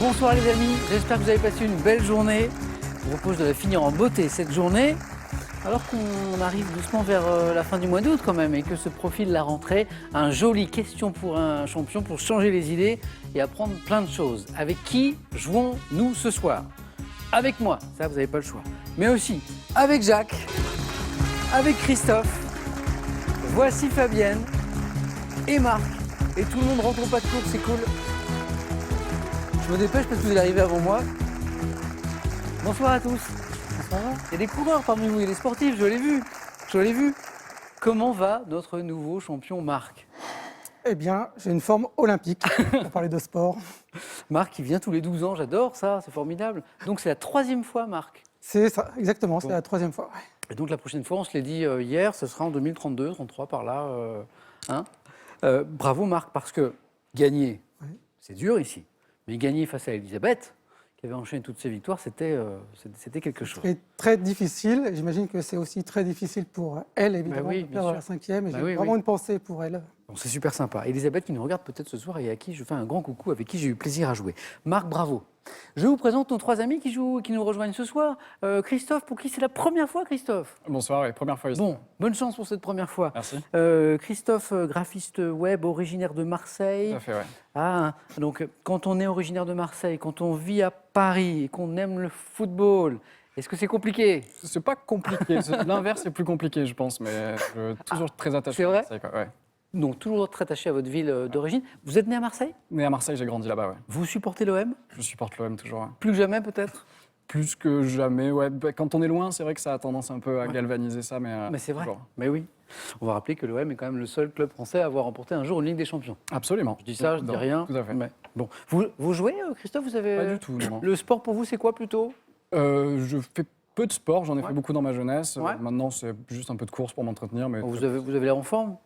Bonsoir les amis, j'espère que vous avez passé une belle journée. Je vous propose de la finir en beauté cette journée, alors qu'on arrive doucement vers la fin du mois d'août quand même et que se profile la rentrée. Un joli question pour un champion pour changer les idées et apprendre plein de choses. Avec qui jouons-nous ce soir? Avec moi, ça vous n'avez pas le choix. Mais aussi avec Jacques, avec Christophe, voici Fabienne et Marc. Et tout le monde rentre au pas de course, c'est cool. Je me dépêche parce que vous allez arriver avant moi. Bonsoir à tous. Bonsoir. Il y a des coureurs parmi vous, il y a des sportifs, je l'ai vu. Je l'ai vu. Comment va notre nouveau champion Marc? Eh bien, j'ai une forme olympique pour parler de sport. Marc, il vient tous les 12 ans, j'adore ça, c'est formidable. Donc c'est la 3e fois, Marc. C'est ça, exactement, c'est Bon. la 3e fois. Ouais. Et donc la prochaine fois, on se l'est dit hier, ce sera en 2032, 33 par là. Hein. Bravo Marc, parce que gagner, c'est dur ici. Mais gagner face à Elisabeth, qui avait enchaîné toutes ses victoires, c'était quelque chose. C'est très difficile. J'imagine que c'est aussi très difficile pour elle, évidemment, oui, de bien perdre sûr. la 5e. Et Bah j'ai oui, vraiment oui. une pensée pour elle. Bon, c'est super sympa. Elisabeth qui nous regarde peut-être ce soir et à qui je fais un grand coucou, avec qui j'ai eu plaisir à jouer. Marc, bravo. Je vous présente nos 3 amis qui nous rejoignent ce soir. Christophe, pour qui c'est la première fois, Christophe? Bonsoir, oui, première fois ici. Bon, bonne chance pour cette première fois. Merci. Christophe, graphiste web, originaire de Marseille. Tout à fait, ouais. Ah, donc quand on est originaire de Marseille, quand on vit à Paris et qu'on aime le football, est-ce que c'est compliqué? C'est pas compliqué. L'inverse est plus compliqué, je pense, mais je suis toujours très attaché. c'est vrai à Marseille, quoi, ouais. Donc toujours très attaché à votre ville d'origine. Vous êtes né à Marseille? Né à Marseille, j'ai grandi là-bas, ouais. Vous supportez l'OM? Je supporte l'OM toujours. Ouais. Plus que jamais peut-être? Plus que jamais, ouais. Bah, quand on est loin, c'est vrai que ça a tendance un peu à galvaniser ça, mais. Mais c'est vrai. toujours. Mais oui. On va rappeler que l'OM est quand même le seul club français à avoir remporté un jour une Ligue des Champions. Absolument. Je dis ça, je dis Non, rien. Tout à fait. Mais bon, vous jouez, Christophe? Vous avez Pas du tout, non. Le sport pour vous, c'est quoi plutôt? Je fais peu de sport, j'en ai Ouais. fait beaucoup dans ma jeunesse. Ouais. Maintenant, c'est juste un peu de course pour m'entretenir. Mais Vous avez l'air en forme.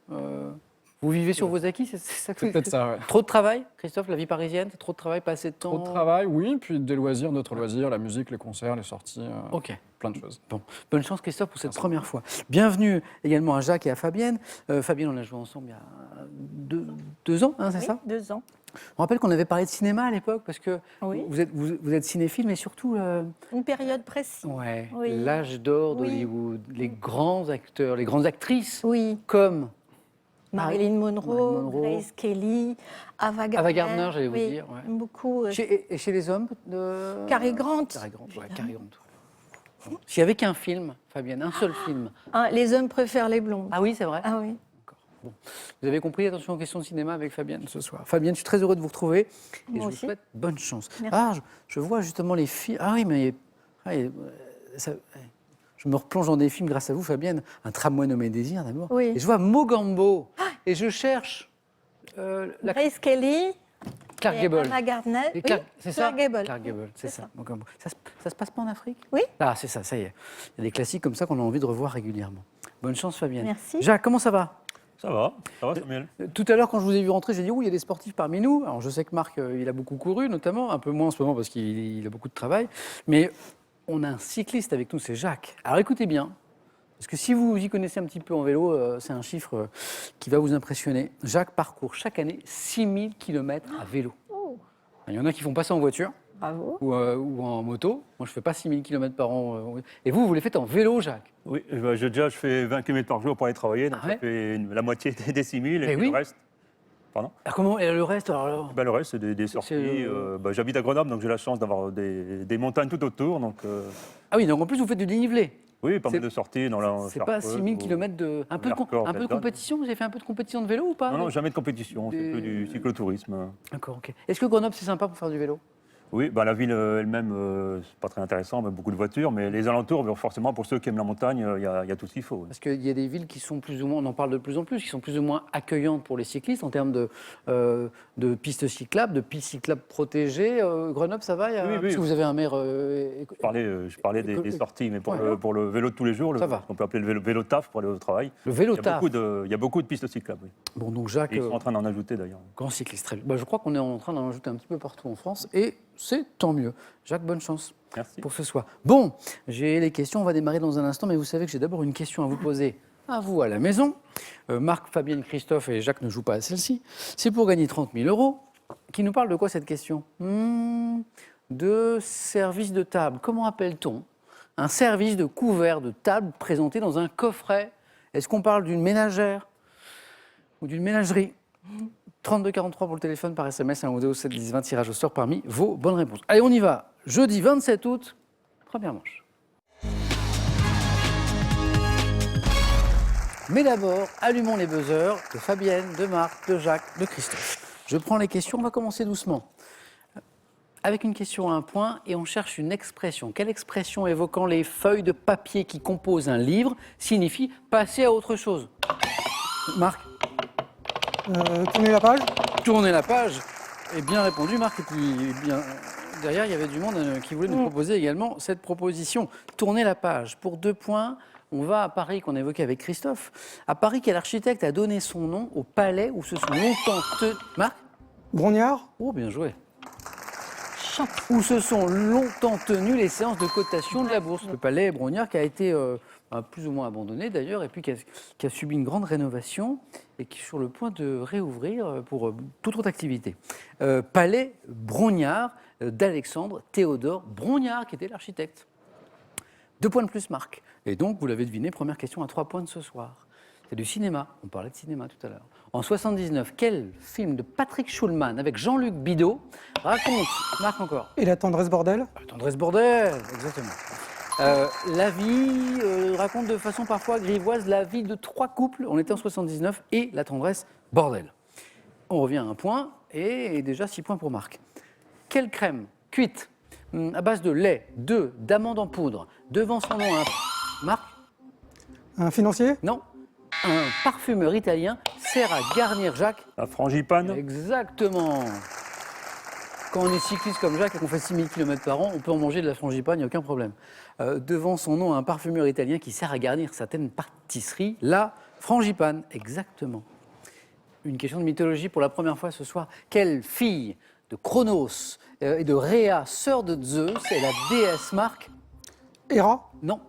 Vous vivez sur vos acquis, c'est ça que c'est peut-être ça, ouais. Trop de travail, Christophe, la vie parisienne, c'est trop de travail, pas assez de temps. Trop de travail, oui, puis des loisirs, d'autres loisirs, la musique, les concerts, les sorties, Ok. plein de choses. Bon, bonne chance Christophe pour cette Merci. première fois. Bienvenue également à Jacques et à Fabienne. Fabienne, on a joué ensemble il y a 2 ans, hein, c'est Oui, ça? 2 ans. On rappelle qu'on avait parlé de cinéma à l'époque parce que Oui. vous êtes cinéphile, mais surtout Une période précise. ouais, Oui. l'âge d'or Oui. d'Hollywood, les grands acteurs, les grandes actrices Oui. comme Marilyn Monroe, Marilyn Monroe. Grace Kelly, Ava Gardner. Ava Gardner, j'allais vous Oui, dire, ouais. beaucoup. et chez les hommes Cary Grant. Cary Grant, ouais, Cary Grant. Bon. S'il y avait qu'un film, Fabienne, un seul film. Hein, les hommes préfèrent les blondes. Ah oui, c'est vrai. Ah oui. Bon. Vous avez compris, attention aux questions de cinéma avec Fabienne ce soir. Fabienne, je suis très heureux de vous retrouver et Moi je vous aussi. souhaite bonne chance. Merci. Ah, je vois justement les films. Ah oui, mais je me replonge dans des films grâce à vous, Fabienne. Un tramway nommé Désir, d'abord. Oui. Et je vois Mogambo. Et je cherche la Grace Kelly, Clark et Gable. Ava Gardner. Et Oui, Clark- c'est ça Clark Gable. Clark Gable, c'est C'est ça. Mogambo. Ça se passe pas en Afrique? Oui. Ah, c'est ça, ça y est. Il y a des classiques comme ça qu'on a envie de revoir régulièrement. Bonne chance, Fabienne. Merci. Jacques, comment ça va? Ça va Samuel. Tout à l'heure, quand je vous ai vu rentrer, j'ai dit, il y a des sportifs parmi nous. Alors, je sais que Marc, il a beaucoup couru, notamment, un peu moins en ce moment parce qu'il a beaucoup de travail. Mais on a un cycliste avec nous, c'est Jacques. Alors, écoutez bien, parce que si vous y connaissez un petit peu en vélo, c'est un chiffre qui va vous impressionner. Jacques parcourt chaque année 6000 km à vélo. Oh, Il y en a qui font pas ça en voiture bravo. ou en moto. Moi, je fais pas 6000 km par an. Et vous les faites en vélo, Jacques? Oui, je fais 20 km par jour pour aller travailler, donc Ah ouais ça fait la moitié des 6000 Eh et puis oui. le reste. Pardon Alors, comment et le reste alors Le reste, c'est des sorties. J'habite à Grenoble, donc j'ai la chance d'avoir des montagnes tout autour. Donc, Ah oui, donc en plus, vous faites du dénivelé. oui, pas mal C'est- de sorties dans la. C'est pas 6000 km de. Un peu de, Vercors, un peu de Belgrade. compétition? Vous avez fait un peu de compétition de vélo ou pas? Non, non, jamais de compétition, Des- c'est que du cyclotourisme. D'accord, ok. Est-ce que Grenoble, c'est sympa pour faire du vélo? Oui, la ville elle-même, c'est pas très intéressant, mais beaucoup de voitures, mais les alentours, forcément, pour ceux qui aiment la montagne, il y a tout ce qu'il faut. Parce qu'il y a des villes qui sont plus ou moins, on en parle de plus en plus, qui sont plus ou moins accueillantes pour les cyclistes en termes de pistes cyclables, de pistes cyclables protégées. Grenoble, ça va? Oui, Parce que vous avez un maire. Je parlais des sorties, mais Ouais. pour le vélo de tous les jours, Ça va. on peut appeler le vélo taf pour aller au travail. Le vélo Il y a taf. il y a beaucoup de pistes cyclables. Oui. Bon, donc Jacques, Et ils sont en train d'en ajouter d'ailleurs. grand cycliste, très bien. Bah, je crois qu'on est en train d'en ajouter un petit peu partout en France et c'est tant mieux. Jacques, bonne chance Merci. pour ce soir. Bon, j'ai les questions, on va démarrer dans un instant, mais vous savez que j'ai d'abord une question à vous poser à vous à la maison. Marc, Fabienne, Christophe et Jacques ne jouent pas à celle-ci. C'est pour gagner 30 000 €. qui nous parle de quoi cette question? De service de table. Comment appelle-t-on un service de couvert de table présenté dans un coffret? Est-ce qu'on parle d'une ménagère ou d'une ménagerie? 3243 pour le téléphone, par SMS, 1 ou 2 au 7 10 20, tirage au sort parmi vos bonnes réponses. Allez, on y va. Jeudi 27 août, première manche. Mais d'abord, allumons les buzzers de Fabienne, de Marc, de Jacques, de Christophe. Je prends les questions, on va commencer doucement. Avec une question à un point et on cherche une expression. Quelle expression évoquant les feuilles de papier qui composent un livre signifie passer à autre chose? Marc? Tourner la page. Tourner la page. Et bien répondu, Marc. Et puis, derrière, il y avait du monde qui voulait nous proposer également cette proposition. Tourner la page. Pour 2 points, on va à Paris, qu'on a évoqué avec Christophe. À Paris, quel architecte a donné son nom au palais où se sont longtemps tenus... Marc? Brognard. Oh, bien joué. Où se sont longtemps tenues les séances de cotation de la bourse. Le palais Brognard qui a été plus ou moins abandonné d'ailleurs, et puis qui a subi une grande rénovation et qui est sur le point de réouvrir pour toute autre activité. Palais Brognard d'Alexandre Théodore Brognard, qui était l'architecte. 2 points de plus, Marc. Et donc, vous l'avez deviné, première question à 3 points de ce soir. C'est du cinéma. On parlait de cinéma tout à l'heure. En 79, quel film de Patrick Schulman avec Jean-Luc Bidault raconte, Marc encore, Et la tendresse bordel. la tendresse bordel, exactement. La vie raconte de façon parfois grivoise la vie de 3 couples. On était en 79 et la tendresse bordel. On revient à 1 point et déjà 6 points pour Marc. Quelle crème cuite à base de lait, d'œufs, d'amandes en poudre, devant son nom un... Marc? Un financier. Non. Un parfumeur italien sert à garnir Jacques. La frangipane. Exactement. Quand on est cycliste comme Jacques et qu'on fait 6000 km par an, on peut en manger de la frangipane, il n'y a aucun problème. Devant son nom, un parfumeur italien qui sert à garnir certaines pâtisseries, la frangipane. Exactement. Une question de mythologie pour la première fois ce soir. Quelle fille de Cronos et de Rhea, sœur de Zeus, est la déesse Marc? Héra. Non,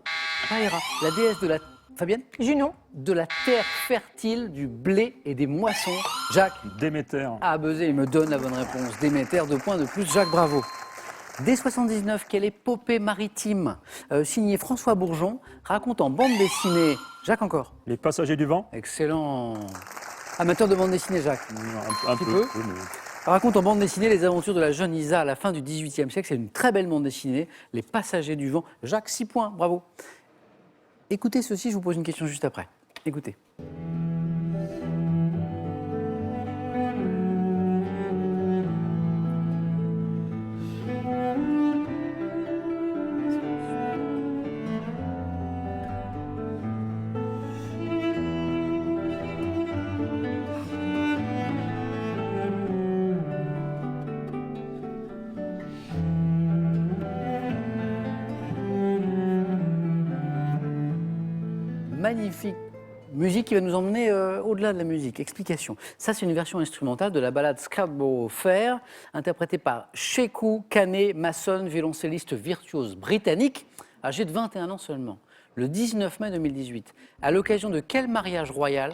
pas Héra. La déesse de la... Fabienne? Junon. De la terre fertile, du blé et des moissons. Jacques? Déméter. Ah, buzzé, il me donne la bonne réponse. Déméter, 2 points de plus. Jacques, bravo. Dès 79, quelle épopée maritime signée François Bourgeon raconte en bande dessinée... Jacques encore? Les passagers du vent. Excellent. Amateur de bande dessinée, Jacques? Un petit peu. peu. Oui, mais- Raconte en bande dessinée les aventures de la jeune Isa à la fin du XVIIIe siècle. C'est une très belle bande dessinée. Les passagers du vent. Jacques, 6 points. Bravo. Écoutez ceci, je vous pose une question juste après. Écoutez. Magnifique musique qui va nous emmener au-delà de la musique. Explication. Ça, c'est une version instrumentale de la ballade Scarborough Fair, interprétée par Sheku Kane Mason, violoncelliste virtuose britannique, âgé de 21 ans seulement, le 19 mai 2018. À l'occasion de quel mariage royal?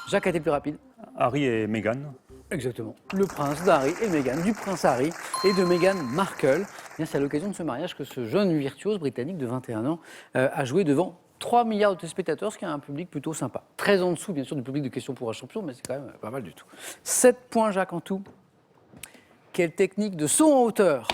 Jacques a été plus rapide. Harry et Meghan. Exactement. Le prince d'Harry et Meghan, du prince Harry et de Meghan Markle. Eh bien, c'est à l'occasion de ce mariage que ce jeune virtuose britannique de 21 ans a joué devant 3 milliards de téléspectateurs, ce qui est un public plutôt sympa. Très en dessous, bien sûr, du public de questions pour un champion, mais c'est quand même pas mal du tout. 7 points, Jacques, en tout. Quelle technique de saut en hauteur?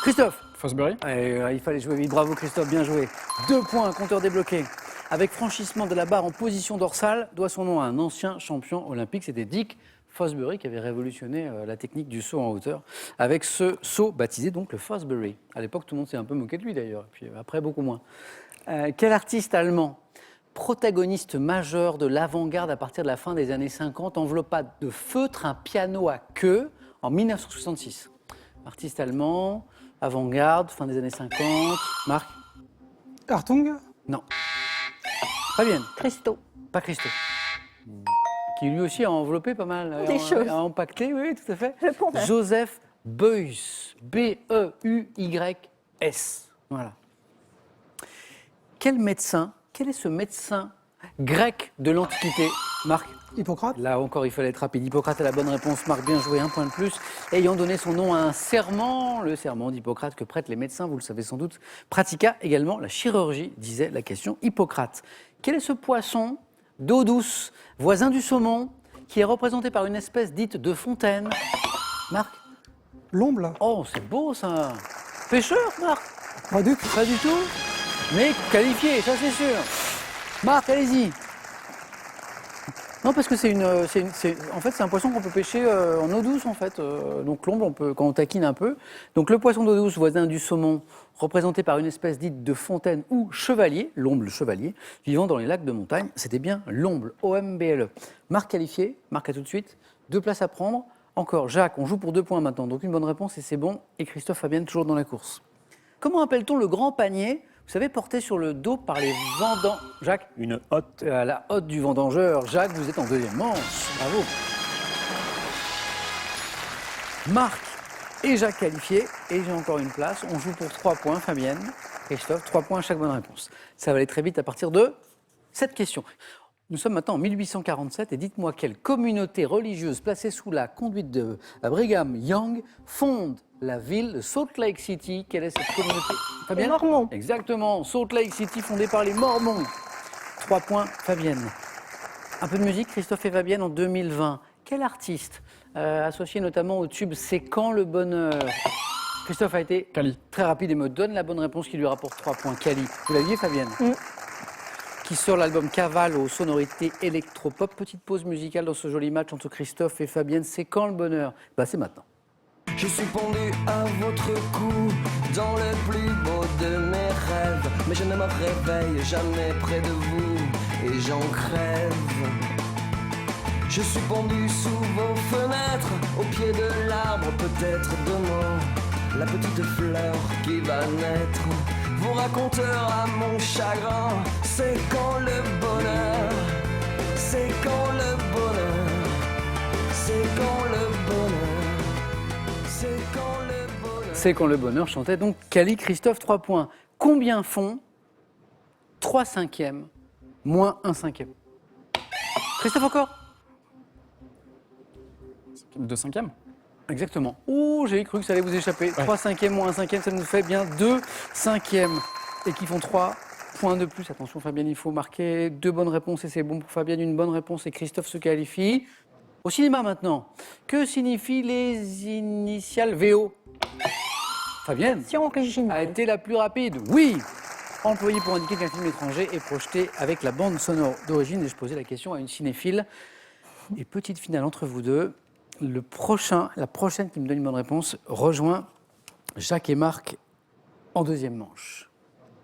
Christophe? Fosbury. Il fallait jouer vite. Bravo, Christophe, bien joué. 2 points, compteur débloqué. Avec franchissement de la barre en position dorsale, doit son nom à un ancien champion olympique. C'était Dick Fosbury qui avait révolutionné la technique du saut en hauteur avec ce saut baptisé donc le Fosbury. À l'époque, tout le monde s'est un peu moqué de lui d'ailleurs, puis après beaucoup moins. Quel artiste allemand, protagoniste majeur de l'avant-garde à partir de la fin des années 50, enveloppa de feutre un piano à queue en 1966? Artiste allemand, avant-garde, fin des années 50. Marc? Hartung. Non. Fabienne? Christo. Pas Christo. Qui lui aussi a enveloppé pas mal, Des choses. a empaqueté, oui, tout à fait. Le pont. Joseph Beuys, B-E-U-Y-S. Voilà. Quel est ce médecin grec de l'Antiquité. Marc, Hippocrate. là encore, il fallait être rapide. Hippocrate a la bonne réponse. Marc, bien joué, 1 point de plus. Ayant donné son nom à un serment, le serment d'Hippocrate que prêtent les médecins, vous le savez sans doute, pratiqua également la chirurgie, disait la question Hippocrate. Quel est ce poisson d'eau douce, voisin du saumon, qui est représenté par une espèce dite de fontaine? Marc? L'omble. Oh, c'est beau ça. Pêcheur, Marc? Pas du tout. Pas du tout. Mais qualifié, ça c'est sûr. Marc, allez-y. Non, parce que en fait, c'est un poisson qu'on peut pêcher en eau douce, en fait. Donc l'omble, quand on taquine un peu. Donc le poisson d'eau douce, voisin du saumon, représenté par une espèce dite de fontaine ou chevalier, l'omble chevalier, vivant dans les lacs de montagne, c'était bien l'omble, O-M-B-L-E. Marc qualifié, Marc à tout de suite. 2 places à prendre. Encore, Jacques, on joue pour 2 points maintenant. Donc une bonne réponse et c'est bon. Et Christophe Fabienne toujours dans la course. Comment appelle-t-on le grand panier, vous savez, porté sur le dos par les vendangeurs? Jacques? Une hotte. À la hotte du vendangeur. Jacques, vous êtes en 2e manche. Bravo. Marc et Jacques qualifiés. Et j'ai encore une place. On joue pour 3 points, Fabienne. Christophe, 3 points à chaque bonne réponse. Ça va aller très vite à partir de cette question. Nous sommes maintenant en 1847 et dites-moi quelle communauté religieuse placée sous la conduite de Brigham Young fonde la ville de Salt Lake City. Quelle est cette communauté? Les Mormons. Exactement, Salt Lake City fondée par les Mormons. 3 points, Fabienne. Un peu de musique, Christophe et Fabienne en 2020. Quel artiste, associé notamment au tube C'est quand le bonheur? Christophe a été Cali. très rapide et me donne la bonne réponse qui lui rapporte 3 points. Cali. Vous l'aviez, Fabienne? Qui sort l'album Cavale aux sonorités électropop. Petite pause musicale dans ce joli match entre Christophe et Fabienne. C'est quand le bonheur? C'est maintenant. Je suis pendu à votre cou, dans le plus beau de mes rêves. Mais je ne me réveille jamais près de vous, et j'en crève. Je suis pendu sous vos fenêtres, au pied de l'arbre, peut-être demain. La petite fleur qui va naître vous racontera mon chagrin. C'est quand le bonheur, c'est quand le bonheur, c'est quand le bonheur, c'est quand le bonheur. C'est quand le bonheur chantait donc Cali. Christophe, 3 points. Combien font 3 cinquièmes moins 1 cinquième? Christophe encore? 2 cinquièmes. Exactement. Ouh, j'ai cru que ça allait vous échapper. 3 cinquièmes moins 1 cinquième, ça nous fait bien 2 cinquièmes. Et qui font 3 points de plus. Attention Fabienne, il faut marquer 2 bonnes réponses et c'est bon pour Fabienne, une bonne réponse et Christophe se qualifie. Au cinéma maintenant, que signifient les initiales VO? Fabienne Si originale. a été la plus rapide. Oui, employée pour indiquer qu'un film étranger est projeté avec la bande sonore d'origine. Et je posais la question à une cinéphile. Et petite finale entre vous deux. La prochaine qui me donne une bonne réponse rejoint Jacques et Marc en 2e manche.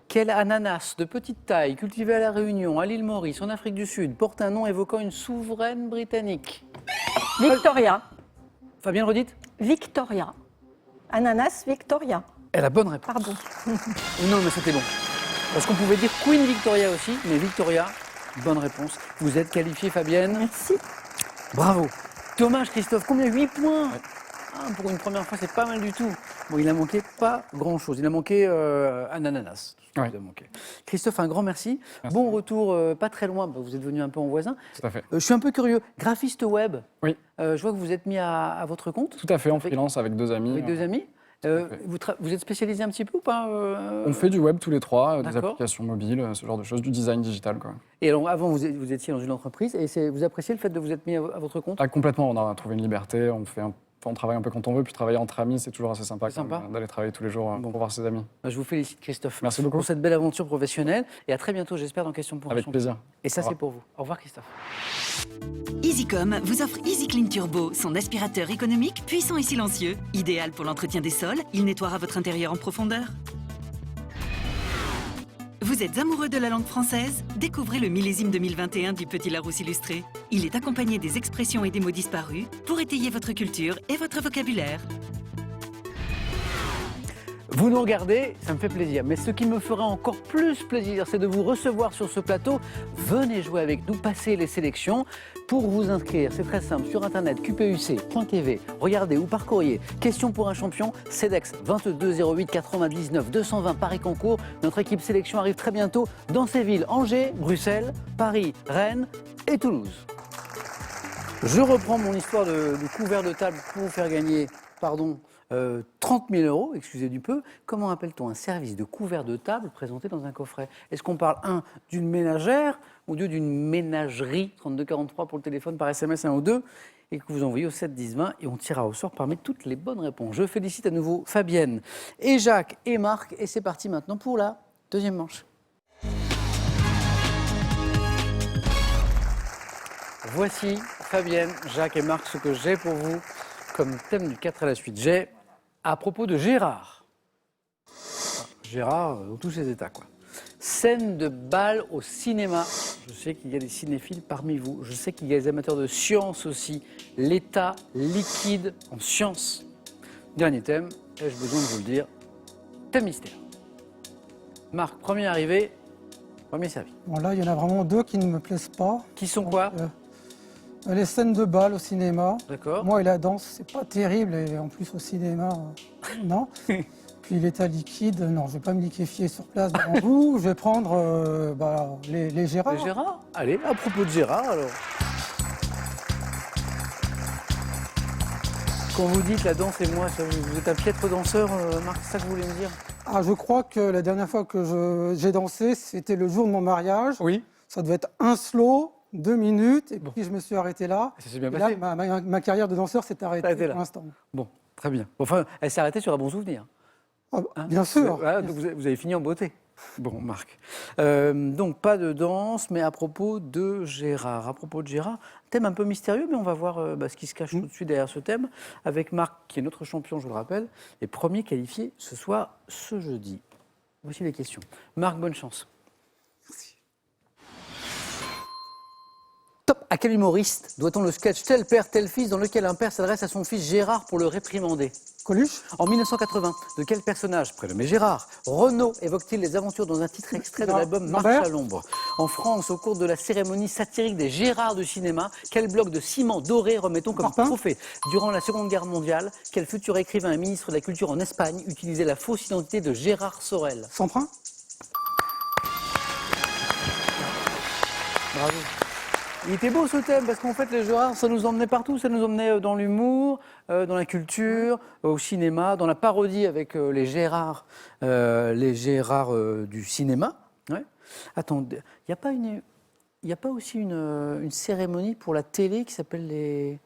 Quel ananas de petite taille, cultivé à La Réunion, à l'île Maurice, en Afrique du Sud, porte un nom évoquant une souveraine britannique? Victoria. Fabienne, redites? Victoria. Ananas Victoria. Elle a la bonne réponse. Pardon. Non, mais c'était bon. Parce qu'on pouvait dire Queen Victoria aussi, mais Victoria, bonne réponse. Vous êtes qualifiée, Fabienne. Merci. Bravo. Dommage, Christophe, combien? 8 points. Pour une première fois, c'est pas mal du tout. Bon, il a manqué pas grand-chose. Il a manqué un ananas. Ouais. Il a manqué. Christophe, un grand merci. Bon retour, pas très loin. Vous êtes venu un peu en voisin. Tout à fait. Je suis un peu curieux. Graphiste web. Oui. Je vois que vous êtes mis à votre compte. Tout à fait, en freelance avec 2 amis. Avec 2 amis. Vous êtes spécialisé un petit peu ou pas On fait du web tous les 3, des D'accord. applications mobiles, ce genre de choses, du design digital, quoi. Et alors, avant, vous étiez dans une entreprise et vous appréciez le fait de vous être mis à votre compte? Ah, complètement, on a trouvé une liberté, on travaille un peu quand on veut, puis travailler entre amis, c'est toujours assez sympa, C'est sympa. d'aller travailler tous les jours Bon. pour voir ses amis. Je vous félicite, Christophe. Merci beaucoup. Pour cette belle aventure professionnelle. Et à très bientôt, j'espère, dans Question pour un Avec champion. plaisir. Et ça, Au revoir. c'est pour vous. Au revoir, Christophe. EasyCom vous offre EasyClean Turbo, son aspirateur économique, puissant et silencieux. Idéal pour l'entretien des sols, il nettoiera votre intérieur en profondeur. Vous êtes amoureux de la langue française? Découvrez le millésime 2021 du Petit Larousse illustré. Il est accompagné des expressions et des mots disparus pour étayer votre culture et votre vocabulaire. Vous nous regardez, ça me fait plaisir. Mais ce qui me ferait encore plus plaisir, c'est de vous recevoir sur ce plateau. Venez jouer avec nous, passez les sélections. Pour vous inscrire, c'est très simple, sur internet, qpuc.tv, regardez ou par courrier. Question pour un champion, CEDEX 22 08 99 220 Paris-Concours. Notre équipe sélection arrive très bientôt dans ces villes, Angers, Bruxelles, Paris, Rennes et Toulouse. Je reprends mon histoire de couvert de table pour vous faire gagner, 30 000 €, excusez du peu. Comment appelle-t-on un service de couvert de table présenté dans un coffret? Est-ce qu'on parle, d'une ménagère ou d'une ménagerie? 3243 pour le téléphone, par SMS 1 ou 2, et que vous envoyez au 7 10 20 et on tirera au sort parmi toutes les bonnes réponses. Je félicite à nouveau Fabienne et Jacques et Marc, et c'est parti maintenant pour la deuxième manche. Voici Fabienne, Jacques et Marc, ce que j'ai pour vous comme thème du 4 à la suite. J'ai à propos de Gérard. Gérard dans tous ses états, quoi. Scène de bal au cinéma. Je sais qu'il y a des cinéphiles parmi vous. Je sais qu'il y a des amateurs de science aussi. L'état liquide en science. Dernier thème, ai-je besoin de vous le dire? Thème mystère. Marc, premier arrivé, premier servi. Bon, là, il y en a vraiment deux qui ne me plaisent pas. Qui sont quoi? Les scènes de bal au cinéma. D'accord. Moi et la danse, c'est pas terrible. Et en plus, au cinéma, non. Puis l'état liquide, non, je vais pas me liquéfier sur place devant vous. Je vais prendre les Gérard. Les Gérard? Allez, à propos de Gérard, alors. Quand vous dites la danse et moi, vous êtes un piètre danseur, Marc, c'est ça que vous voulez me dire? Ah, je crois que la dernière fois que j'ai dansé, c'était le jour de mon mariage. Oui. Ça devait être un slow, 2 minutes, et puis je me suis arrêté là. Ça s'est bien Et passé. là, ma carrière de danseur s'est arrêtée là. pour l'instant. Bon, très bien. Enfin, elle s'est arrêtée sur un bon souvenir. Ah, Hein? bien sûr. Voilà, donc vous avez fini en beauté. Bon, Marc. Donc, pas de danse, mais à propos de Gérard. À propos de Gérard, thème un peu mystérieux, mais on va voir ce qui se cache tout de suite derrière ce thème. Avec Marc, qui est notre champion, je vous le rappelle, et premier qualifié ce soir, ce jeudi. Voici les questions. Marc, bonne chance. Top. À quel humoriste doit-on le sketch Tel père, tel fils, dans lequel un père s'adresse à son fils Gérard pour le réprimander? Coluche. En 1980, de quel personnage, prénommé Gérard, Renaud évoque-t-il les aventures dans un titre extrait de l'album Marche Lambert. à l'ombre? En France, au cours de la cérémonie satirique des Gérards du cinéma, quel bloc de ciment doré remettons comme Martin. trophée? Durant la Seconde Guerre mondiale, quel futur écrivain et ministre de la Culture en Espagne utilisait la fausse identité de Gérard Sorel? Semprin. Bravo. Il était beau ce thème parce qu'en fait les Gérards ça nous emmenait partout, ça nous emmenait dans l'humour, dans la culture, au cinéma, dans la parodie avec les Gérards du cinéma. Ouais. Attends, il n'y a pas aussi une cérémonie pour la télé qui s'appelle les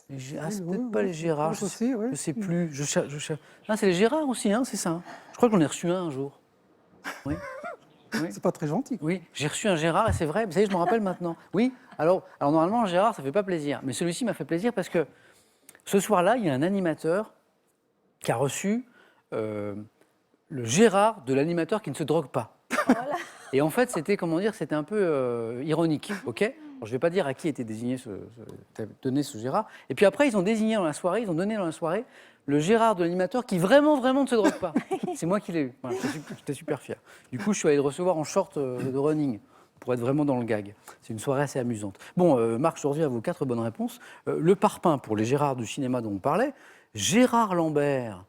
c'est peut-être pas les Gérards, je ne sais plus. Je cherche. Ah, c'est les Gérards aussi, hein, c'est ça. Hein. Je crois que j'en ai reçu un jour. Oui. Oui. C'est pas très gentil. Oui, j'ai reçu un Gérard et c'est vrai, vous savez, je me rappelle maintenant. Oui, alors normalement, un Gérard, ça ne fait pas plaisir. Mais celui-ci m'a fait plaisir parce que ce soir-là, il y a un animateur qui a reçu le Gérard de l'animateur qui ne se drogue pas. Voilà. Et en fait, c'était, comment dire, c'était un peu ironique, ok? Alors, je ne vais pas dire à qui était donné ce Gérard. Et puis après, ils ont donné dans la soirée le Gérard de l'animateur qui vraiment ne se drogue pas. C'est moi qui l'ai eu. Voilà, j'étais super fier. Du coup, je suis allé le recevoir en short de running pour être vraiment dans le gag. C'est une soirée assez amusante. Bon, Marc, je reviens à vos 4 bonnes réponses. Le parpaing pour les Gérards du cinéma dont on parlait. Gérard Lambert,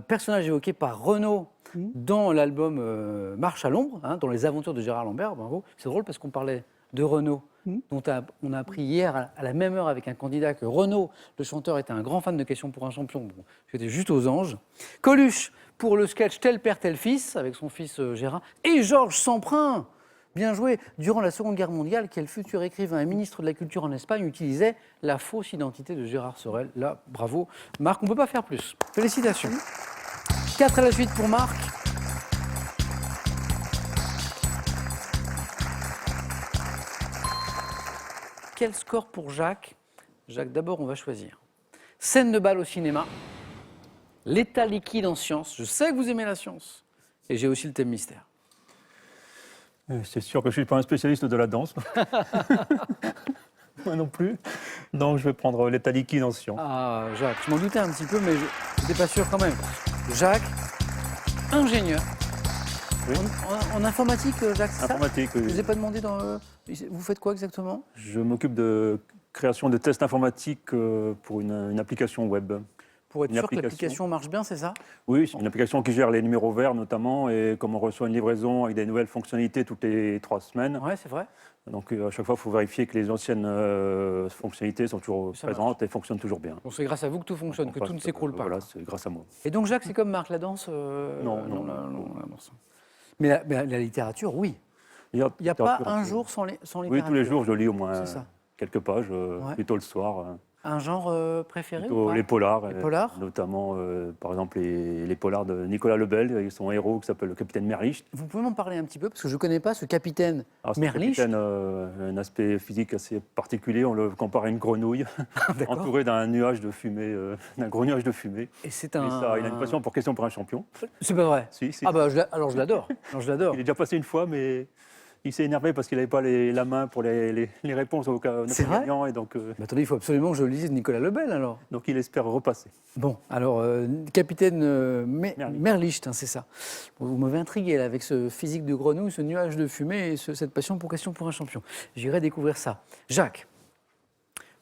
personnage évoqué par Renaud dans l'album Marche à l'ombre, hein, dans les aventures de Gérard Lambert. Bravo. C'est drôle parce qu'on parlait de Renaud, dont on a appris hier à la même heure avec un candidat que Renaud, le chanteur, était un grand fan de Questions pour un champion. Bon, j'étais juste aux anges. Coluche pour le sketch Tel père, tel fils, avec son fils Gérard. Et Georges Semprin, bien joué. Durant la Seconde Guerre mondiale, quel futur écrivain et ministre de la Culture en Espagne utilisait la fausse identité de Gérard Sorel? Là, bravo. Marc, on ne peut pas faire plus. Félicitations. 4 à la suite pour Marc. Quel score pour Jacques? Jacques, d'abord, on va choisir. Scène de bal au cinéma, l'état liquide en sciences. Je sais que vous aimez la science. Et j'ai aussi le thème mystère. C'est sûr que je ne suis pas un spécialiste de la danse. Moi non plus. Donc je vais prendre l'état liquide en science. Ah, Jacques, je m'en doutais un petit peu, mais je n'étais pas sûr quand même. Jacques, ingénieur. Oui. En informatique, Jacques, c'est ça? Informatique, Je oui. ne vous ai pas demandé vous faites quoi exactement? Je m'occupe de création de tests informatiques pour une application web. Pour être Une sûr que application. l'application marche bien, c'est ça? Oui, c'est une application qui gère les numéros verts notamment, et comme on reçoit une livraison avec des nouvelles fonctionnalités toutes les 3 semaines, Ouais, c'est vrai. donc à chaque fois il faut vérifier que les anciennes fonctionnalités sont toujours Ça présentes et fonctionnent toujours bien. Bon, c'est grâce à vous que tout fonctionne, On que passe, tout ne s'écroule pas. Voilà, c'est grâce à moi. Et donc Jacques, c'est comme Marc, la danse Non. la danse. Mais la littérature, oui. Il Il n'y a pas un jour sans littérature. Oui, tous les jours je lis au moins C'est ça. quelques pages, Ouais. plutôt le soir. Un genre préféré ou Plutôt pas? les polars, Les polars notamment par exemple les polars de Nicolas Lebel et son héros qui s'appelle le capitaine Merlich. Vous pouvez m'en parler un petit peu parce que je ne connais pas ce capitaine C'est un Merlich. capitaine, un aspect physique assez particulier, on le compare à une grenouille D'accord. entouré d'un nuage de fumée, d'un gros nuage de fumée. Et c'est Et un. ça, il a une passion pour question pour un champion. C'est pas vrai. Si, si. Ah bah alors je l'adore. Alors je l'adore. Il est déjà passé une fois, mais il s'est énervé parce qu'il n'avait pas la main pour les réponses au cas C'est vrai gagnant, et donc Mais attendez, il faut absolument que je lise Nicolas Lebel alors. il espère repasser. Bon, alors, capitaine Merlich. Merlich, hein, c'est ça. Bon, vous m'avez intrigué là, avec ce physique de grenouille, ce nuage de fumée et cette passion pour question pour un champion. J'irai découvrir ça. Jacques,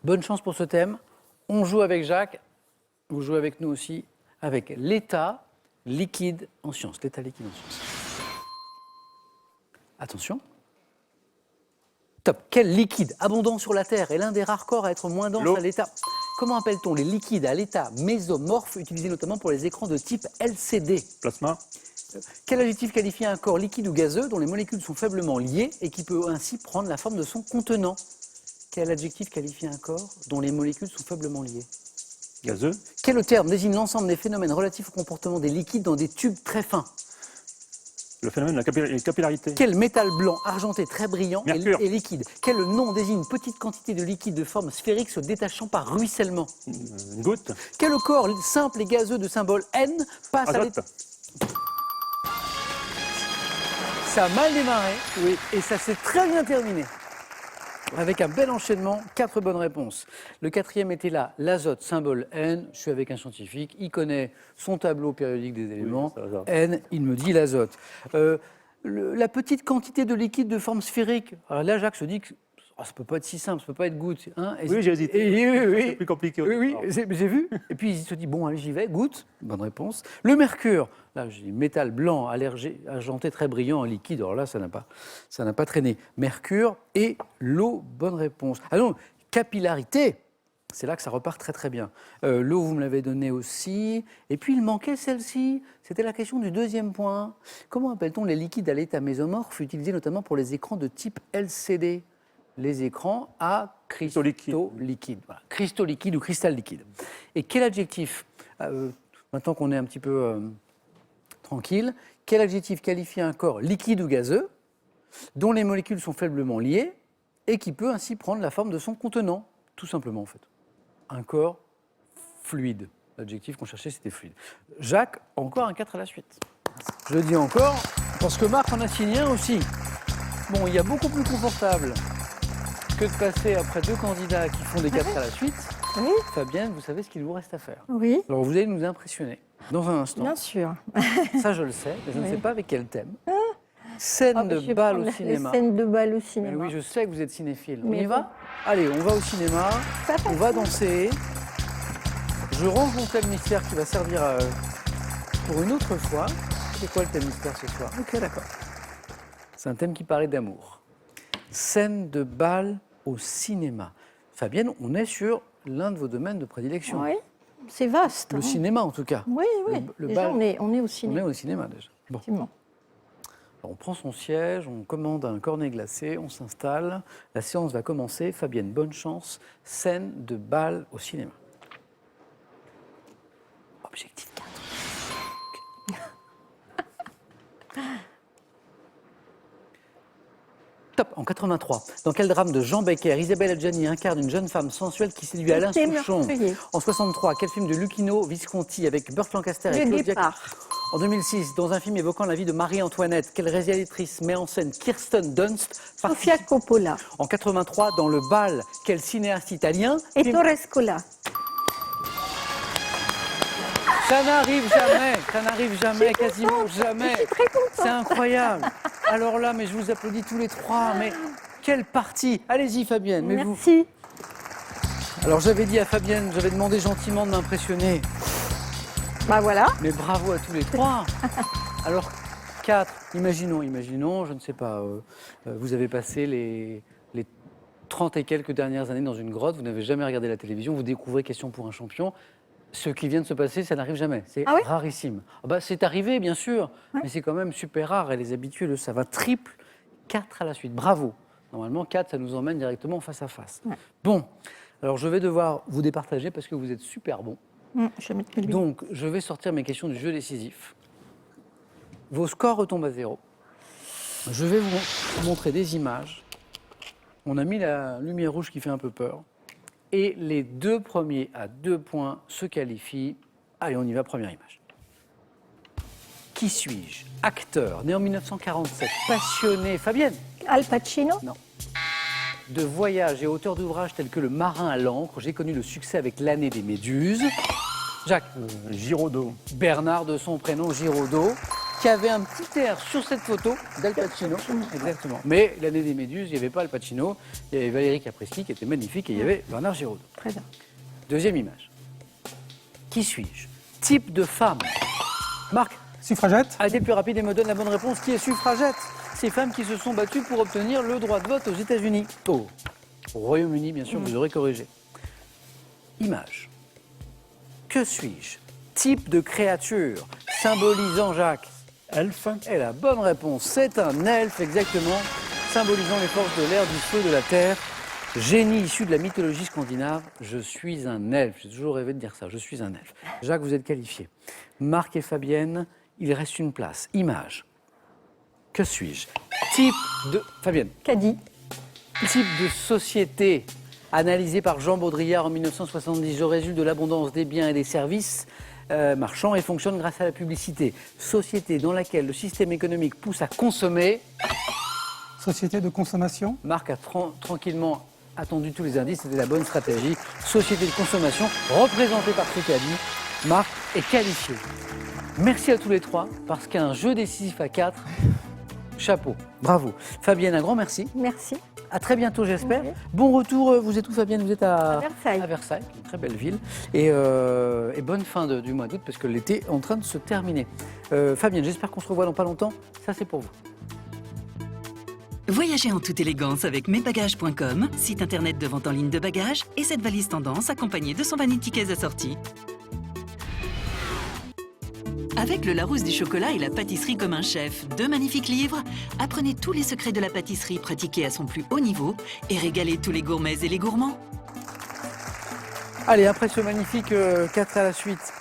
bonne chance pour ce thème. On joue avec Jacques, vous jouez avec nous aussi, avec l'état liquide en sciences. L'état liquide en sciences. Attention. Top. Quel liquide abondant sur la Terre est l'un des rares corps à être moins dense L'eau. à l'état? Comment appelle-t-on les liquides à l'état mésomorphe utilisés notamment pour les écrans de type LCD? Plasma, Quel adjectif qualifie un corps liquide ou gazeux dont les molécules sont faiblement liées et qui peut ainsi prendre la forme de son contenant? Quel adjectif qualifie un corps dont les molécules sont faiblement liées? gazeux, Quel terme désigne l'ensemble des phénomènes relatifs au comportement des liquides dans des tubes très fins? le phénomène de la capillarité. Quel métal blanc argenté très brillant Mercure. est liquide? Quel nom désigne une petite quantité de liquide de forme sphérique se détachant par ruissellement? Une goutte, Quel corps simple et gazeux de symbole N passe à l'état? azote, Ça a mal démarré, oui, et ça s'est très bien terminé. Avec un bel enchaînement, 4 bonnes réponses. Le 4e était là, l'azote, symbole N. Je suis avec un scientifique, il connaît son tableau périodique des éléments. ça. N, il me dit l'azote. La petite quantité de liquide de forme sphérique. Alors là, Jacques se dit que ça ne peut pas être si simple, ça ne peut pas être goutte. Hein. Oui, j'ai hésité. Oui, C'est plus compliqué. Oui, oui, Alors, j'ai vu. Et puis il se dit, bon, allez, j'y vais, goutte. Bonne réponse. Le mercure, là, je dis métal blanc, argenté, très brillant, liquide. Alors là, ça n'a pas traîné. Mercure et l'eau, bonne réponse. Ah non, capillarité, c'est là que ça repart très très bien. L'eau, vous me l'avez donnée aussi. Et puis il manquait celle-ci. C'était la question du 2e point. Comment appelle-t-on les liquides à l'état mésomorphe utilisés notamment pour les écrans de type LCD? Les écrans à cristaux liquides. Voilà. Cristaux liquides ou cristal liquide. Et quel adjectif, maintenant qu'on est un petit peu tranquille, quel adjectif qualifie un corps liquide ou gazeux dont les molécules sont faiblement liées et qui peut ainsi prendre la forme de son contenant? Tout simplement, en fait. Un corps fluide. L'adjectif qu'on cherchait, c'était fluide. Jacques, encore un 4 à la suite. Je dis encore, parce que Marc en a signé un aussi. Bon, il y a beaucoup plus confortable que de passer après 2 candidats qui font des 4 à la suite. Oui. Fabienne, vous savez ce qu'il vous reste à faire. Oui, Alors, vous allez nous impressionner dans un instant. bien sûr. Ça, je le sais, mais je ne Oui. sais pas avec quel thème. Scène Ah, de je vais bal prendre au cinéma. Les scènes de bal au Mais cinéma. oui, je sais que vous êtes cinéphile. On Mais y va? Allez, on va au cinéma, Ça on va danser. Je range mon thème mystère qui va servir pour une autre fois. C'est quoi le thème mystère ce soir? Ok, d'accord. C'est un thème qui parlait d'amour. Scène de bal au cinéma. Fabienne, on est sur l'un de vos domaines de prédilection. Oui, c'est vaste. Le hein. cinéma, en tout cas. Oui, oui. Le Déjà, bal. on est au On est cinéma. au cinéma déjà. Bon. Effectivement. Alors, on prend son siège, on commande un cornet glacé, on s'installe. La séance va commencer. Fabienne, bonne chance. Scène de bal au cinéma. Objectif 4. Top, en 83. Dans quel drame de Jean Becker, Isabelle Adjani incarne une jeune femme sensuelle qui séduit Alain Été Souchon? meurtrier. En 63, quel film de Lucchino Visconti avec Burt Lancaster et Le Claudia? départ. En 2006, dans un film évoquant la vie de Marie-Antoinette, quelle réalisatrice met en scène Kirsten Dunst? Sofia Coppola. En 83, dans Le Bal, quel cinéaste italien? Ettore Scola. Ça n'arrive jamais, quasiment jamais. C'est incroyable. Alors là, mais je vous applaudis tous les trois, mais quelle partie. Allez-y Fabienne, mais vous. Merci. Alors j'avais dit à Fabienne, j'avais demandé gentiment de m'impressionner, Bah voilà. mais bravo à tous les trois. Alors 4, imaginons, je ne sais pas, vous avez passé les 30 et quelques dernières années dans une grotte, vous n'avez jamais regardé la télévision, vous découvrez Question pour un champion. Ce qui vient de se passer, ça n'arrive jamais. C'est Ah oui rarissime. Ah bah, c'est arrivé, bien sûr, mais c'est quand même super rare et les habitués le savent. Un triple, 4 à la suite. Bravo. Normalement, 4, ça nous emmène directement face à face. Ouais. Bon, alors je vais devoir vous départager parce que vous êtes super bons. Je vais mettre que lui. Donc, je vais sortir mes questions du jeu décisif. Vos scores retombent à 0. Je vais vous montrer des images. On a mis la lumière rouge qui fait un peu peur. Et les 2 premiers à 2 points se qualifient. Allez, on y va, première image. Qui suis-je? Acteur, né en 1947, passionné, Fabienne, Al Pacino. de voyage et auteur d'ouvrages tels que Le Marin à l'encre. J'ai connu le succès avec L'année des Méduses. Jacques, Giraudot. Bernard de son prénom Giraudot, qui avait un petit air sur cette photo d'Al Pacino. Exactement. Mais L'année des Méduses, il n'y avait pas Al Pacino, il y avait Valérie Caprisky qui était magnifique et il y avait Bernard Giraudot. Très bien. Deuxième image. Qui suis-je? Type de femme. Marc Suffragette. a été plus rapide et me donne la bonne réponse. Qui est suffragette? Ces femmes qui se sont battues pour obtenir le droit de vote aux États-Unis. Oh. Au Royaume-Uni, bien sûr, vous aurez corrigé. Image. Que suis-je? Type de créature, symbolisant Jacques. Elfe. Et la bonne réponse, c'est un elfe, exactement, symbolisant les forces de l'air, du feu, de la terre. Génie issu de la mythologie scandinave, je suis un elfe. J'ai toujours rêvé de dire ça, je suis un elfe. Jacques, vous êtes qualifiés. Marc et Fabienne, il reste une place. Image. Que suis-je? Type de... Fabienne. Caddy. Type de société analysé par Jean Baudrillard en 1970. Je résulte de l'abondance des biens et des services marchands et fonctionne grâce à la publicité. Société dans laquelle le système économique pousse à consommer. Société de consommation. Marc a tranquillement attendu tous les indices, c'était la bonne stratégie. Société de consommation représentée par ce qu'a dit. Marc est qualifié. Merci à tous les trois parce qu'un jeu décisif à 4, chapeau, bravo. Fabienne, un grand merci. Merci. À très bientôt, j'espère. Ok. Bon retour, vous êtes où Fabienne? Vous êtes À Versailles. À Versailles, une très belle ville. Et bonne fin du mois d'août parce que l'été est en train de se terminer. Fabienne, j'espère qu'on se revoit dans pas longtemps. Ça, c'est pour vous. Voyagez en toute élégance avec mesbagages.com, site internet de vente en ligne de bagages, et cette valise tendance accompagnée de son vanity case assorti. Avec le Larousse du chocolat et la pâtisserie comme un chef, 2 magnifiques livres, apprenez tous les secrets de la pâtisserie pratiquée à son plus haut niveau et régalez tous les gourmets et les gourmands. Allez, après ce magnifique 4 à la suite,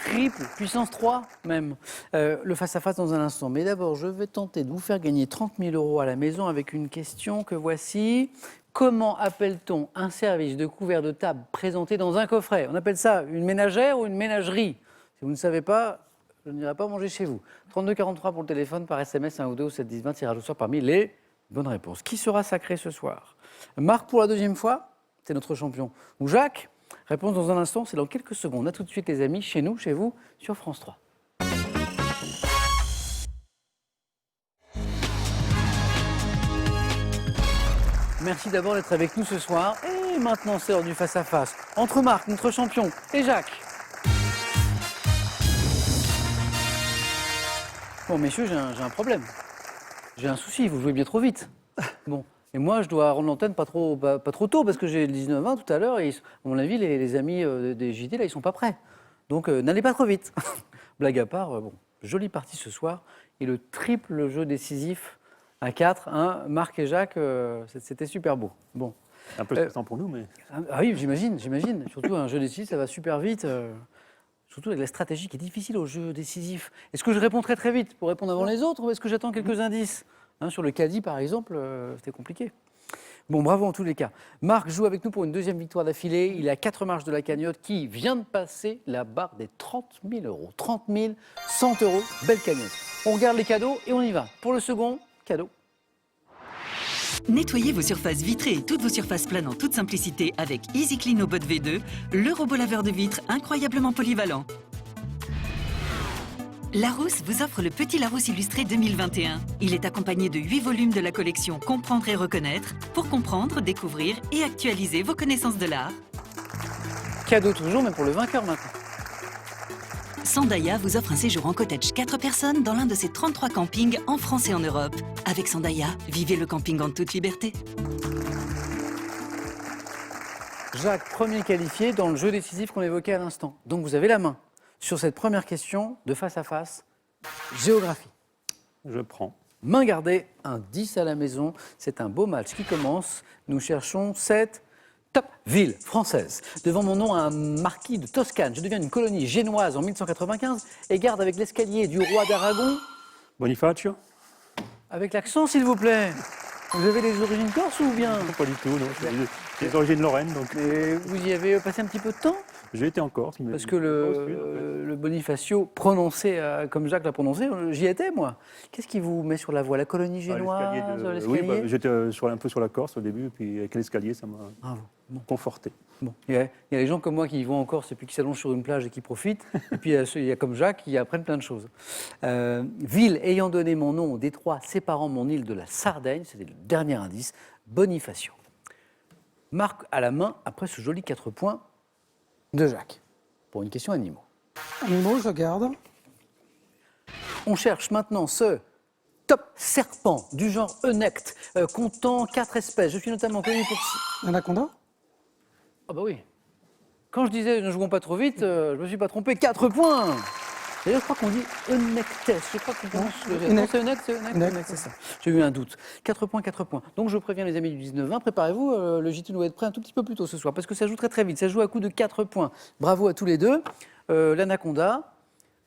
triple, puissance 3 même, le face-à-face dans un instant. Mais d'abord, je vais tenter de vous faire gagner 30 000 € à la maison avec une question que voici. Comment appelle-t-on un service de couvert de table présenté dans un coffret? On appelle ça une ménagère ou une ménagerie? Si vous ne savez pas, je n'irai pas manger chez vous. 32 43 pour le téléphone, par SMS, 1 ou 2 ou 7 10 20, tirage au sort parmi les bonnes réponses. Qui sera sacré ce soir? Marc pour la deuxième fois, c'est notre champion. Ou Jacques? Réponse dans un instant, c'est dans quelques secondes. A tout de suite les amis, chez nous, chez vous, sur France 3. Merci d'abord d'être avec nous ce soir. Et maintenant, c'est l'heure du face-à-face entre Marc, notre champion, et Jacques. Bon, messieurs, j'ai un problème. J'ai un souci, vous jouez bien trop vite. Bon, et moi, je dois rendre l'antenne pas trop tôt, parce que j'ai le 19-20 tout à l'heure, et à mon avis, les amis des JT, là, ils sont pas prêts. Donc, n'allez pas trop vite. Blague à part, bon, jolie partie ce soir, et le triple jeu décisif à 4, hein, Marc et Jacques, c'était super beau. Bon. Un peu stressant pour nous, mais... Ah oui, j'imagine. Surtout, un jeu décisif, ça va super vite. Surtout avec la stratégie qui est difficile au jeu décisif. Est-ce que je réponds très très vite pour répondre avant les autres ou est-ce que j'attends quelques indices? Sur le caddie, par exemple, c'était compliqué. Bon, bravo en tous les cas. Marc joue avec nous pour une deuxième victoire d'affilée. Il a 4 marches de la cagnotte qui vient de passer la barre des 30 000 €. 30 100 €, belle cagnotte. On regarde les cadeaux et on y va. Pour le second, cadeau. Nettoyez vos surfaces vitrées et toutes vos surfaces planes en toute simplicité avec Easy Clean au Bot V2, le robot laveur de vitres incroyablement polyvalent. Larousse vous offre le Petit Larousse illustré 2021. Il est accompagné de 8 volumes de la collection Comprendre et reconnaître pour comprendre, découvrir et actualiser vos connaissances de l'art. Cadeau toujours, mais pour le vainqueur maintenant. Sandaïa vous offre un séjour en cottage 4 personnes dans l'un de ses 33 campings en France et en Europe. Avec Sandaïa, vivez le camping en toute liberté. Jacques, premier qualifié dans le jeu décisif qu'on évoquait à l'instant. Donc vous avez la main sur cette première question de face à face, géographie. Je prends. Main gardée, un 10 à la maison. C'est un beau match qui commence. Nous cherchons cette top ville française. Devant mon nom, un marquis de Toscane. Je deviens une colonie génoise en 1195 et garde avec l'escalier du roi d'Aragon. Bonifacio? Avec l'accent, s'il vous plaît. Vous avez des origines corses ou bien? Pas du tout, non. J'ai des origines lorraines, donc Mais vous y avez passé un petit peu de temps? j'ai été en Corse. Mais Parce que pas au sud, en fait. le Bonifacio, prononcé comme Jacques l'a prononcé, j'y étais moi. Qu'est-ce qui vous met sur la voie? La colonie génoise, Oui, l'escalier? j'étais un peu sur la Corse au début, puis avec l'escalier, ça m'a Bravo. Bon. conforté. Bon. Il y a les gens comme moi qui vont en Corse et puis qui s'allongent sur une plage et qui profitent. Et puis il y a comme Jacques qui apprennent plein de choses. Ville ayant donné mon nom au détroit séparant mon île de la Sardaigne, c'était le dernier indice, Bonifacio. Marque à la main après ce joli 4 points de Jacques. Pour une question animaux. Animaux, je garde. On cherche maintenant ce top serpent du genre Eunect, comptant 4 espèces. Je suis notamment connu pour... Anaconda. Ah bah oui. Quand je disais ne jouons pas trop vite, je me suis pas trompé. 4 points. D'ailleurs, je crois qu'on dit Eunectes. Je crois qu'on prononce le G. Non, c'est Eunect, c'est Eunect. Eunect. Eunect, c'est ça. J'ai eu un doute. 4 points, 4 points. Donc je préviens les amis du 19-20, préparez-vous, le JT doit être prêt un tout petit peu plus tôt ce soir, parce que ça joue très très vite. Ça joue à coup de 4 points. Bravo à tous les deux. L'anaconda,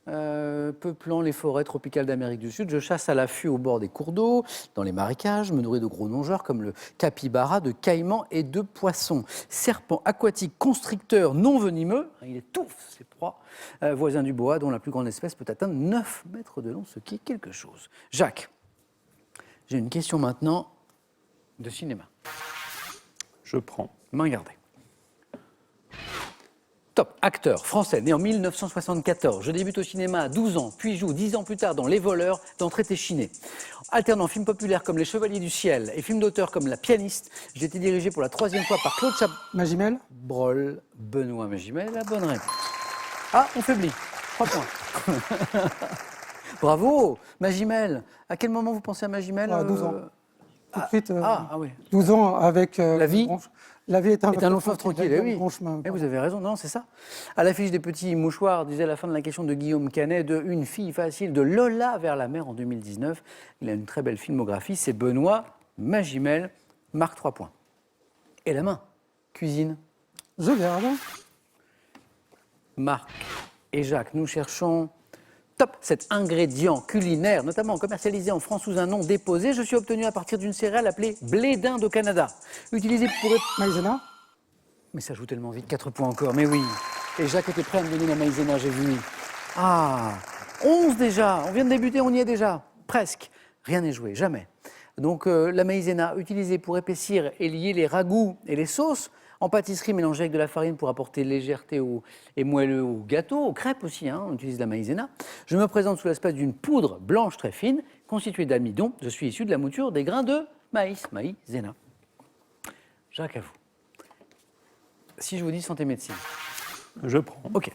peuplant les forêts tropicales d'Amérique du Sud, je chasse à l'affût au bord des cours d'eau, dans les marécages, me nourris de gros rongeurs comme le capybara, de caïmans et de poissons. Serpent aquatique constricteur non venimeux, il étouffe ses proies, voisin du boa, dont la plus grande espèce peut atteindre 9 mètres de long, ce qui est quelque chose. Jacques, j'ai une question maintenant de cinéma. Je prends. Main gardée. Top, acteur français, né en 1974. Je débute au cinéma à 12 ans, puis joue 10 ans plus tard dans Les Voleurs, dans Traité Chiné. Alternant films populaires comme Les Chevaliers du Ciel et films d'auteur comme La Pianiste, j'ai été dirigé pour la 3e fois par Claude Magimel. Chabrol, Benoît Magimel, la bonne réponse. Ah, on faiblit. 3 points. Bravo, Magimel. À quel moment vous pensez à Magimel? À 12 ans. Tout de suite, oui. 12 ans avec... La vie La vie est un long fleuve tranquille, eh oui. Bon chemin. Eh, vous avez raison, non, c'est ça. À l'affiche des petits mouchoirs, disait la fin de la question de Guillaume Canet, de Une fille facile, de Lola vers la mer en 2019. Il a une très belle filmographie, c'est Benoît Magimel, marque 3 points. Et la main, cuisine. Je garde. Marc et Jacques, nous cherchons top, cet ingrédient culinaire, notamment commercialisé en France sous un nom déposé. Je suis obtenu à partir d'une céréale appelée blé d'Inde au Canada. Utilisé pour... Maïzena. Mais ça joue tellement vite, 4 points encore, mais oui. Et Jacques était prêt à me donner la maïzena, j'ai vu. Ah, 11 déjà, on vient de débuter, on y est déjà, presque. Rien n'est joué, jamais. Donc la maïzena, utilisée pour épaissir et lier les ragoûts et les sauces, en pâtisserie mélangée avec de la farine pour apporter légèreté et moelleux aux gâteaux, aux crêpes aussi, on utilise la maïzena. Je me présente sous l'aspect d'une poudre blanche très fine, constituée d'amidon. Je suis issu de la mouture des grains de maïs, maïzena. Jacques, à vous. Si je vous dis santé médecine. Je prends. Ok.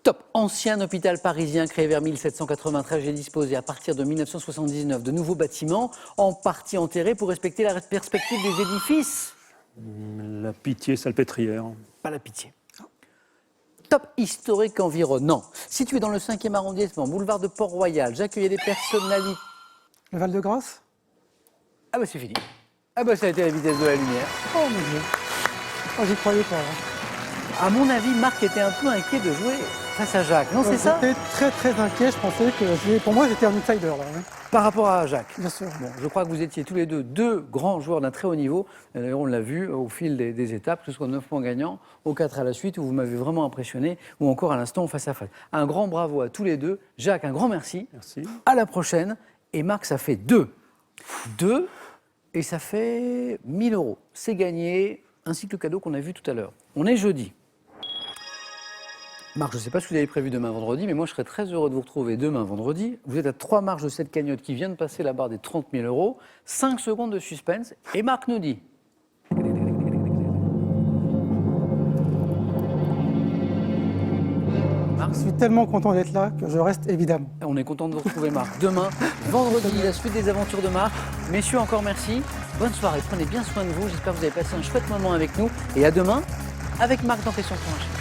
Top. Ancien hôpital parisien créé vers 1793, j'ai disposé à partir de 1979 de nouveaux bâtiments, en partie enterrés pour respecter la perspective des édifices. La Pitié salpêtrière. Pas la pitié. Top historique environnant. Situé dans le 5e arrondissement, boulevard de Port-Royal, j'accueillais des personnalités. Le Val-de-Grâce. Ah bah c'est fini. Ah bah ça a été la vitesse de la lumière. Oh mon Dieu. Oh, j'y croyais pas. Hein. À mon avis, Marc était un peu inquiet de jouer face à Jacques. Non, c'est ça? J'étais très très inquiet. Je pensais que pour moi j'étais un outsider là. Hein. Par rapport à Jacques. Bien sûr. Bon, je crois que vous étiez tous les deux grands joueurs d'un très haut niveau. D'ailleurs, on l'a vu au fil des étapes, que ce soit 9 points gagnants, aux 4 à la suite, où vous m'avez vraiment impressionné, ou encore à l'instant face à face. Un grand bravo à tous les deux. Jacques, un grand merci. Merci. À la prochaine. Et Marc, ça fait 2. 2, et ça fait 1 000 €. C'est gagné, ainsi que le cadeau qu'on a vu tout à l'heure. On est jeudi. Marc, je ne sais pas ce que vous avez prévu demain vendredi, mais moi je serais très heureux de vous retrouver demain vendredi. Vous êtes à 3 marches de cette cagnotte qui vient de passer la barre des 30 000 euros. 5 secondes de suspense. Et Marc nous dit. Je suis tellement content d'être là que je reste évidemment. On est content de vous retrouver Marc. Demain, vendredi, la suite des aventures de Marc. Messieurs, encore merci. Bonne soirée, prenez bien soin de vous. J'espère que vous avez passé un chouette moment avec nous. Et à demain avec Marc dans Question pour un chef.